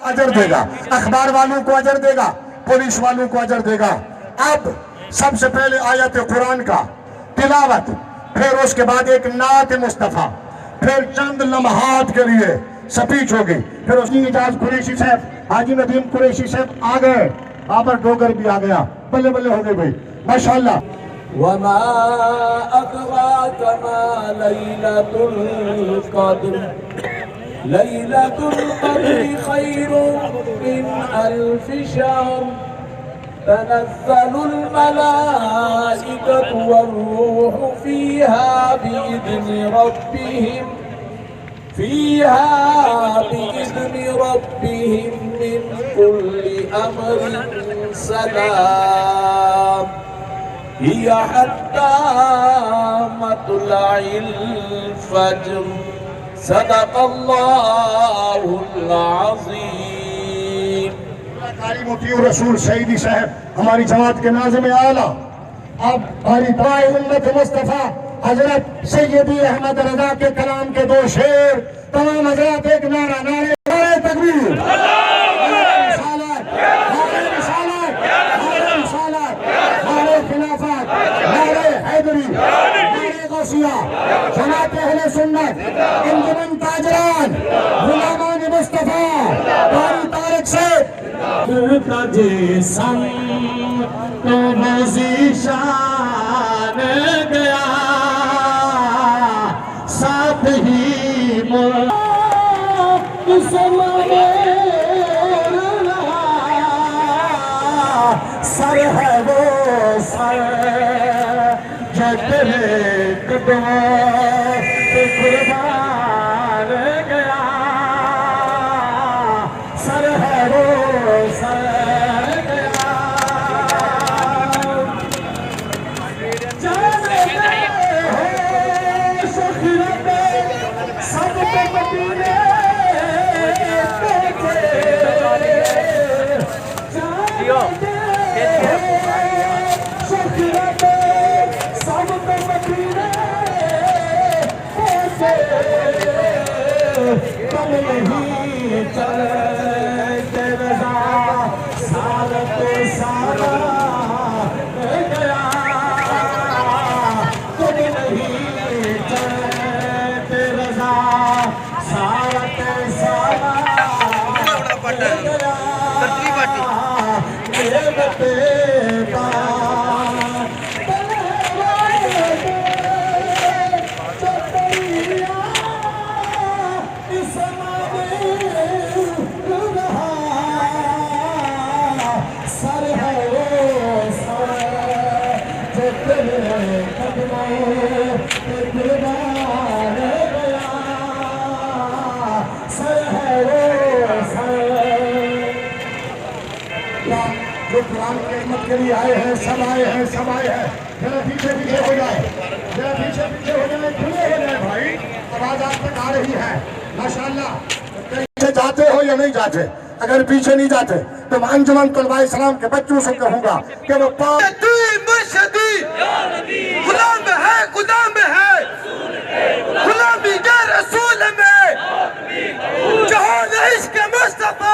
अजर देगा, अखबार वालों को अजर देगा, पुलिस वालों को अजर देगा। अब सबसे पहले आयत कुरान का तिलावत, फिर उसके बाद एक नात मुस्तफ़ा, फिर चंद लम्हात के लिए स्पीच होगी, फिर उसकी इजाज कुरैशी साहब, हाजी नदीम कुरैशी साहब आ गए, बाबर डोगर भी आ गया, बल्ले बल्ले हो गए भाई, माशाअल्लाह। वमा अदराक मा लैलतुल क़द्र, लैलतुल क़द्रि खैरुम मिन अल्फि शहर, तनज़्ज़लुल मलाइकतु वर्रूहु फ़ीहा बिइज़्नि रब्बिहिम मिन कुल्लि अम्रिन सलाम, हिय हत्ता मत्लइल फज्र, सदक़ल्लाहुल अज़ीम। कारी मुफ्ती रसूल सईदी साहब हमारी जमात के नाज़िम आला, अब हमारी दाई उम्मत मुस्तफ़ा हजरत सैयदी अहमद रजा के कलाम के दो शेर, तमाम हजरत एक नारा, नारे तकबीर, नारे खिलाफत, नारे हैदरी, नारे गौसिया, जमात अहले सुन्नत, इंजमन ताजरान, गुलामान मुस्तफ़ा, कारी तारिक से ताजे संग तो शान गया, साथ ही सर है वो सर जो तेरे कदमों पे कुर्बान गया, सर है वो सर गया। सब मदीने कम नहीं चलते रज़ा, सारा तो सारा गया, कम नहीं चलते रज़ा, सारा तो सारा गया, जो कुरान की खिदमत के लिए आए हैं, सब आए हैं, सब आए हैं, जरा पीछे पीछे हो जाए, जरा पीछे पीछे हो जाए, खुले हो जाए भाई, आवाज आप तक आ रही है माशाअल्लाह। पीछे जाते हो या नहीं जाते? अगर पीछे नहीं जाते तो मैं अंजुमन तलबा इस्लाम के बच्चों से कहूंगा कि वो गुलाम है, गुलाम है, गुलामी के रसूल में जहां इश्क़ मुस्तफ़ा